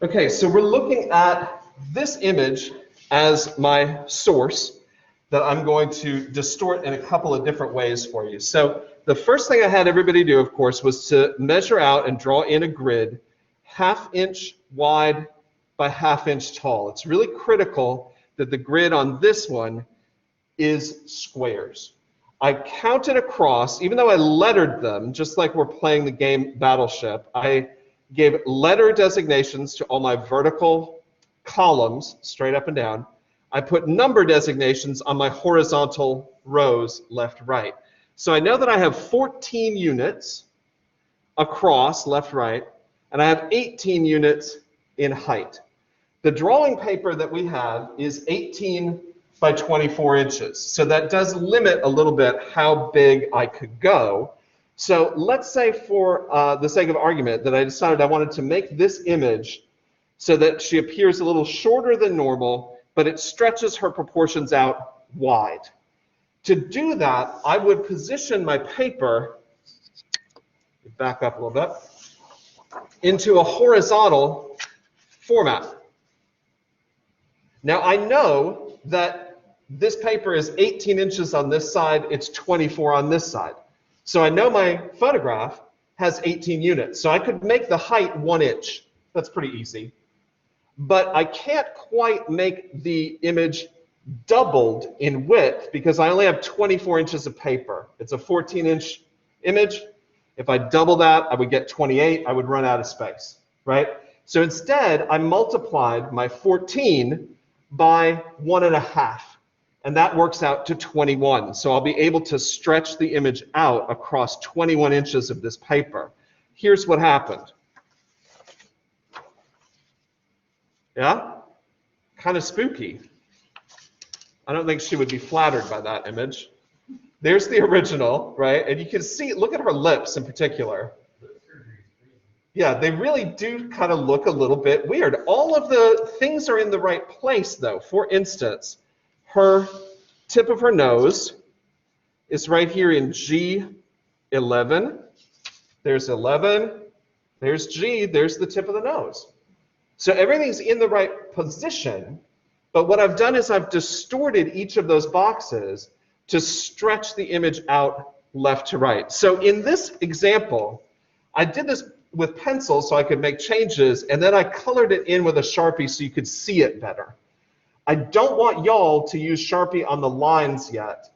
Okay, so we're looking at this image as my source that I'm going to distort in a couple of different ways for you. So the first thing I had everybody do, of course, was to measure out and draw in a grid 1/2 inch wide by 1/2 inch tall. It's really critical that the grid on this one is squares. I counted across, even though I lettered them, just like we're playing the game Battleship, I gave letter designations to all my vertical columns, straight up and down. I put number designations on my horizontal rows, left, right. So I know that I have 14 units across, left, right, and I have 18 units in height. The drawing paper that we have is 18 by 24 inches. So that does limit a little bit how big I could go. So let's say for the sake of argument that I decided I wanted to make this image so that she appears a little shorter than normal, but it stretches her proportions out wide. To do that, I would position my paper, back up a little bit, into a horizontal format. Now I know that this paper is 18 inches on this side, it's 24 on this side. So I know my photograph has 18 units. So I could make the height 1 inch. That's pretty easy. But I can't quite make the image doubled in width because I only have 24 inches of paper. It's a 14-inch image. If I double that, I would get 28. I would run out of space, right? So instead, I multiplied my 14 by 1.5. And that works out to 21. So I'll be able to stretch the image out across 21 inches of this paper. Here's what happened. Yeah? Kind of spooky. I don't think she would be flattered by that image. There's the original, right? And you can see, look at her lips in particular. Yeah, they really do kind of look a little bit weird. All of the things are in the right place, though. For instance, her tip of her nose is right here in G11. There's 11. There's G. There's the tip of the nose. So everything's in the right position. But what I've done is I've distorted each of those boxes to stretch the image out left to right. So in this example, I did this with pencil so I could make changes, and then I colored it in with a Sharpie so you could see it better. I don't want y'all to use Sharpie on the lines yet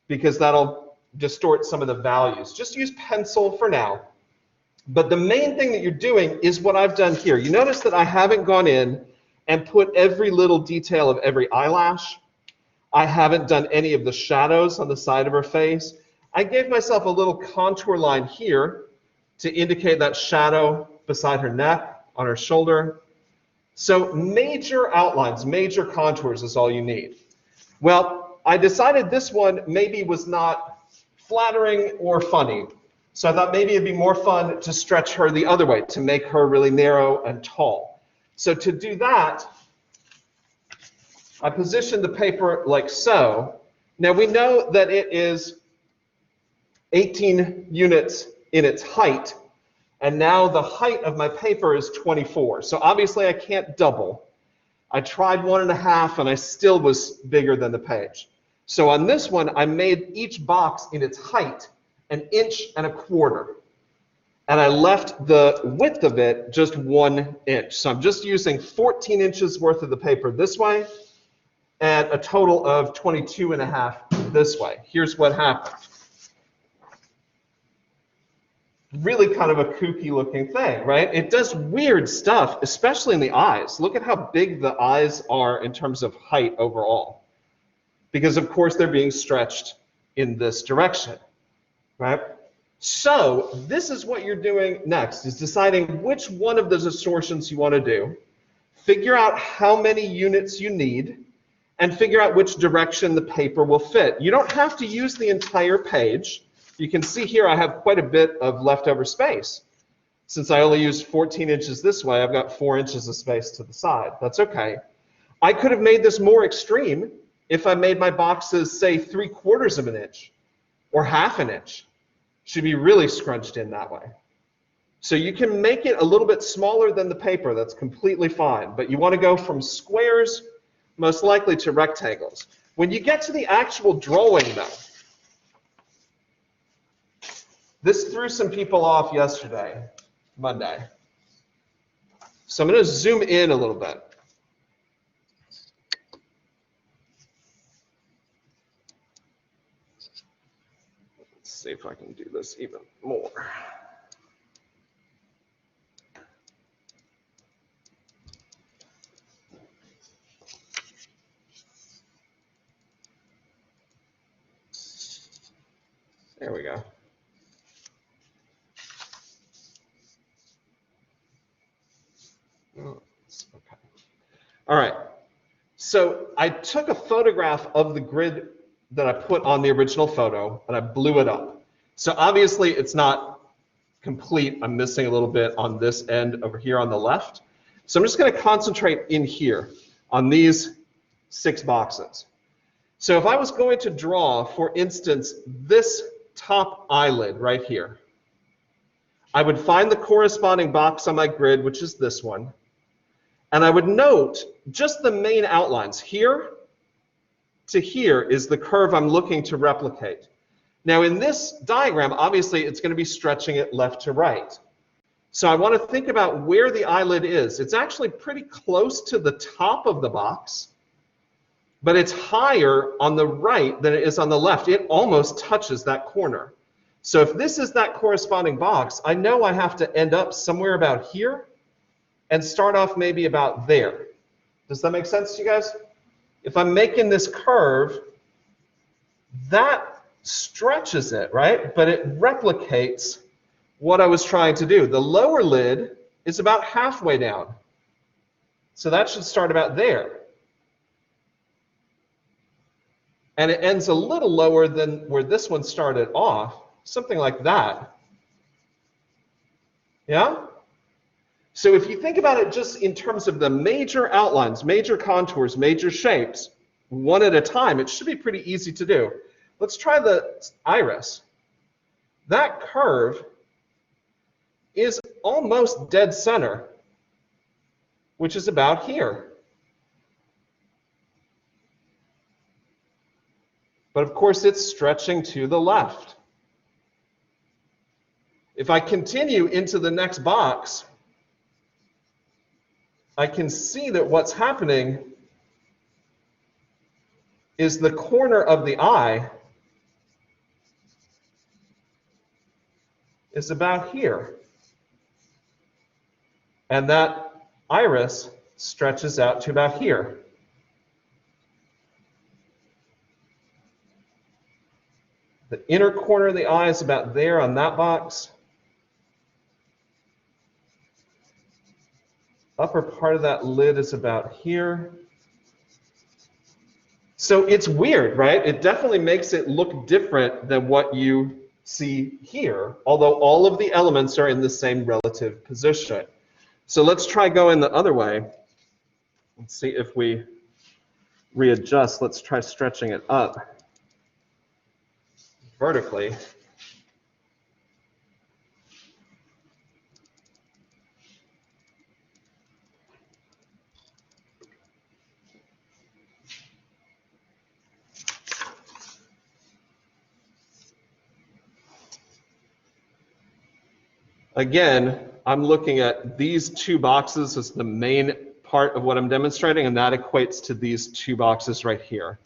because that'll distort some of the values. Just use pencil for now. But the main thing that you're doing is what I've done here. You notice that I haven't gone in and put every little detail of every eyelash. I haven't done any of the shadows on the side of her face. I gave myself a little contour line here to indicate that shadow beside her neck, on her shoulder. So major outlines, major contours is all you need. Well, I decided this one maybe was not flattering or funny. So I thought maybe it'd be more fun to stretch her the other way, to make her really narrow and tall. So to do that, I positioned the paper like so. Now we know that it is 18 units in its height. And now the height of my paper is 24. So obviously I can't double. I tried 1.5 and I still was bigger than the page. So on this one, I made each box in its height 1.25 inches. And I left the width of it just 1 inch. So I'm just using 14 inches worth of the paper this way and a total of 22.5 this way. Here's what happened. Really kind of a kooky looking thing, right? It does weird stuff, especially in the eyes. Look at how big the eyes are in terms of height overall. Because of course they're being stretched in this direction, right? So this is what you're doing next, is deciding which one of the distortions you want to do, figure out how many units you need, and figure out which direction the paper will fit. You don't have to use the entire page. You can see here I have quite a bit of leftover space. Since I only used 14 inches this way, I've got 4 inches of space to the side. That's okay. I could have made this more extreme if I made my boxes, say, 3/4 of an inch or 1/2 inch. Should be really scrunched in that way. So you can make it a little bit smaller than the paper. That's completely fine. But you want to go from squares, most likely, to rectangles. When you get to the actual drawing, though, this threw some people off yesterday, Monday. So I'm going to zoom in a little bit. Let's see if I can do this even more. There we go. Okay. All right. So I took a photograph of the grid that I put on the original photo, and I blew it up. So obviously it's not complete. I'm missing a little bit on this end over here on the left. So I'm just going to concentrate in here on these 6 boxes. So if I was going to draw, for instance, this top eyelid right here, I would find the corresponding box on my grid, which is this one, and I would note just the main outlines. Here to here is the curve I'm looking to replicate. Now in this diagram, obviously it's going to be stretching it left to right. So I want to think about where the eyelid is. It's actually pretty close to the top of the box, but it's higher on the right than it is on the left. It almost touches that corner. So if this is that corresponding box, I know I have to end up somewhere about here and start off maybe about there. Does that make sense to you guys? If I'm making this curve, that stretches it, right? But it replicates what I was trying to do. The lower lid is about halfway down. So that should start about there. And it ends a little lower than where this one started off, something like that. Yeah? So if you think about it just in terms of the major outlines, major contours, major shapes, one at a time, it should be pretty easy to do. Let's try the iris. That curve is almost dead center, which is about here. But of course, it's stretching to the left. If I continue into the next box, I can see that what's happening is the corner of the eye is about here. And that iris stretches out to about here. The inner corner of the eye is about there on that box. Upper part of that lid is about here. So it's weird, right? It definitely makes it look different than what you see here, although all of the elements are in the same relative position. So let's try going the other way. Let's see if we readjust. Let's try stretching it up vertically. Again, I'm looking at these 2 boxes as the main part of what I'm demonstrating, and that equates to these 2 boxes right here.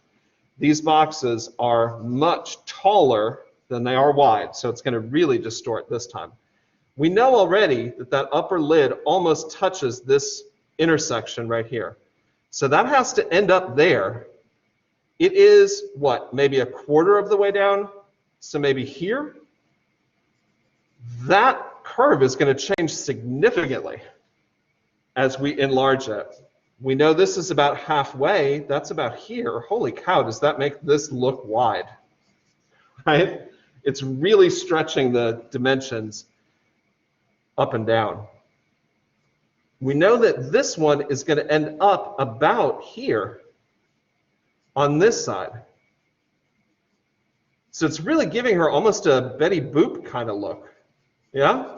These boxes are much taller than they are wide, so it's going to really distort this time. We know already that that upper lid almost touches this intersection right here. So that has to end up there. It is, what, maybe a quarter of the way down? So maybe here? That curve is going to change significantly as we enlarge it. We know this is about halfway. That's about here. Holy cow, does that make this look wide? Right? It's really stretching the dimensions up and down. We know that this one is going to end up about here on this side. So it's really giving her almost a Betty Boop kind of look. Yeah?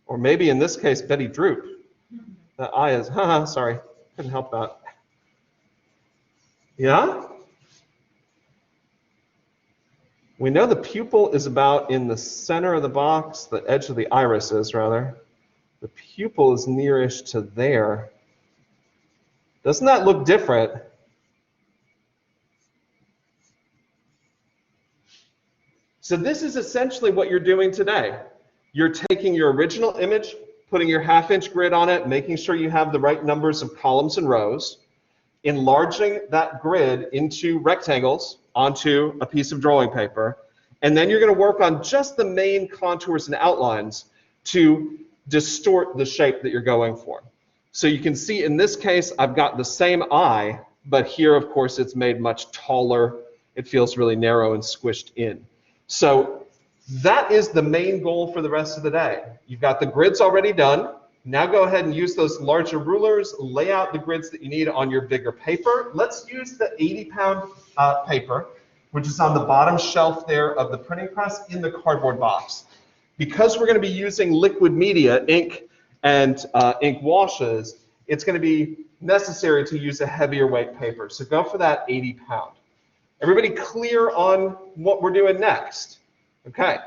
Or maybe in this case, Betty Droop. That eye is, haha, sorry, couldn't help that. Yeah? We know the pupil is about in the center of the box, the edge of the iris is, rather. The pupil is nearish to there. Doesn't that look different? So this is essentially what you're doing today. You're taking your original image, putting your half-inch grid on it, making sure you have the right numbers of columns and rows, enlarging that grid into rectangles onto a piece of drawing paper, and then you're going to work on just the main contours and outlines to distort the shape that you're going for. So you can see in this case, I've got the same eye, but here, of course, it's made much taller. It feels really narrow and squished in. So that is the main goal for the rest of the day. You've got the grids already done. Now go ahead and use those larger rulers, lay out the grids that you need on your bigger paper. Let's use the 80-pound paper, which is on the bottom shelf there of the printing press in the cardboard box. Because we're going to be using liquid media, ink and ink washes, it's going to be necessary to use a heavier weight paper. So go for that 80-pound. Everybody clear on what we're doing next? Okay.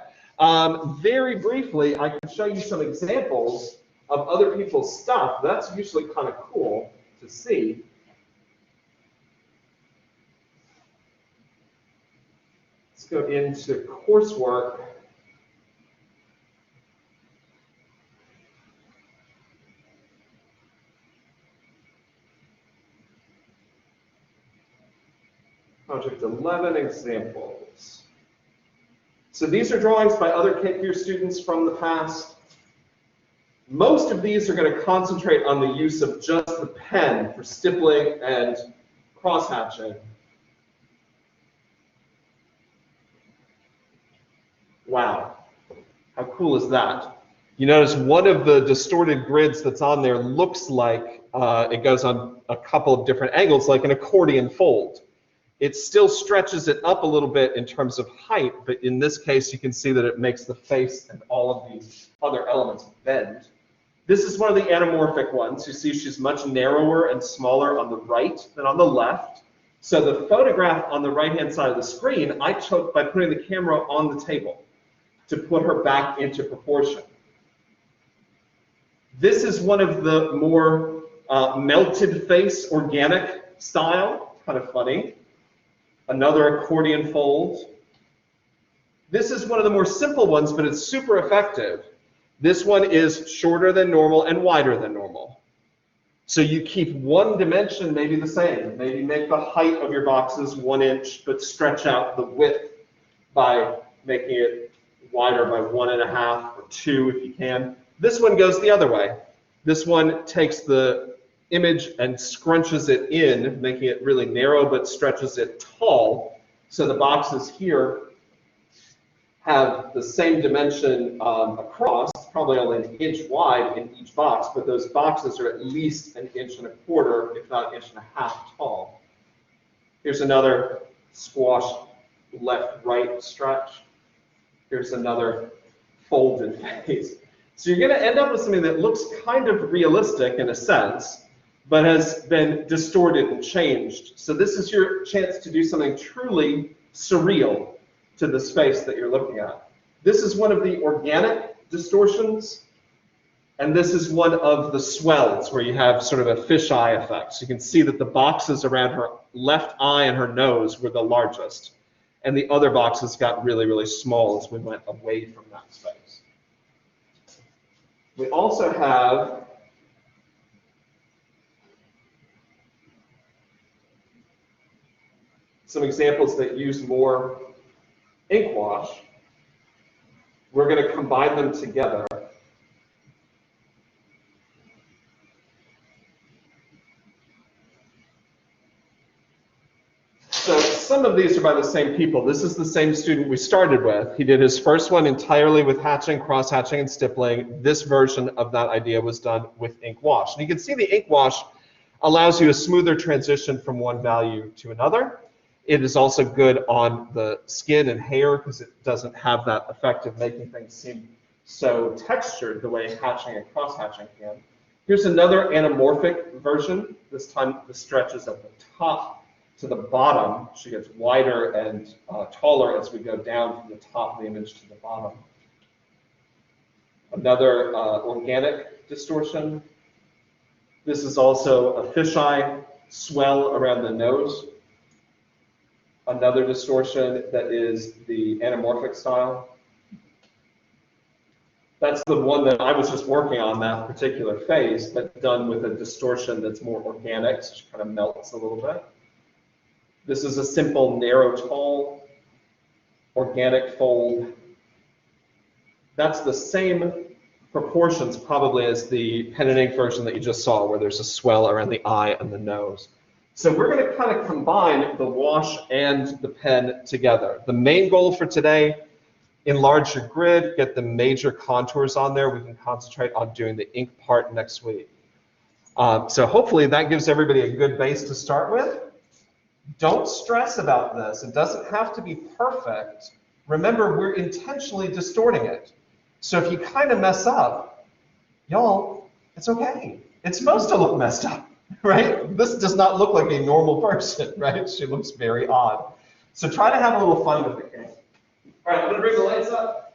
Very briefly, I can show you some examples of other people's stuff. That's usually kind of cool to see. Let's go into coursework. Project 11 examples. So these are drawings by other Cape Fear students from the past. Most of these are going to concentrate on the use of just the pen for stippling and cross-hatching. Wow, how cool is that? You notice one of the distorted grids that's on there looks like it goes on a couple of different angles, like an accordion fold. It still stretches it up a little bit in terms of height, but in this case you can see that it makes the face and all of these other elements bend. This is one of the anamorphic ones. You see she's much narrower and smaller on the right than on the left. So the photograph on the right-hand side of the screen I took by putting the camera on the table to put her back into proportion. This is one of the more melted face, organic style, kind of funny. Another accordion fold. This is one of the more simple ones, but it's super effective. This one is shorter than normal and wider than normal. So you keep one dimension maybe the same. Maybe make the height of your boxes 1 inch, but stretch out the width by making it wider by 1.5 or 2 if you can. This one goes the other way. This one takes the image and scrunches it in, making it really narrow, but stretches it tall. So the boxes here have the same dimension across, probably only 1 inch wide in each box, but those boxes are at least 1.25 inches, if not 1.5 inches tall. Here's another squash left-right stretch. Here's another folded face. So you're going to end up with something that looks kind of realistic in a sense, but has been distorted and changed. So this is your chance to do something truly surreal to the space that you're looking at. This is one of the organic distortions, and this is one of the swells where you have sort of a fisheye effect. So you can see that the boxes around her left eye and her nose were the largest, and the other boxes got really, really small as we went away from that space. We also have some examples that use more ink wash. We're going to combine them together. So some of these are by the same people. This is the same student we started with. He did his first one entirely with hatching, cross-hatching, and stippling. This version of that idea was done with ink wash. And you can see the ink wash allows you a smoother transition from one value to another. It is also good on the skin and hair because it doesn't have that effect of making things seem so textured the way hatching and cross-hatching can. Here's another anamorphic version. This time the stretches at the top to the bottom. She gets wider and taller as we go down from the top of the image to the bottom. Another organic distortion. This is also a fisheye swell around the nose. Another distortion that is the anamorphic style. That's the one that I was just working on that particular phase, but done with a distortion that's more organic, so it kind of melts a little bit. This is a simple narrow tall organic fold. That's the same proportions probably as the pen and ink version that you just saw, where there's a swell around the eye and the nose. So we're going to kind of combine the wash and the pen together. The main goal for today, enlarge your grid, get the major contours on there. We can concentrate on doing the ink part next week. So hopefully that gives everybody a good base to start with. Don't stress about this. It doesn't have to be perfect. Remember, we're intentionally distorting it. So if you kind of mess up, y'all, it's okay. It's supposed to look messed up, right? This does not look like a normal person, right? She looks very odd. So try to have a little fun with it, okay? All right, I'm going to bring the lights up.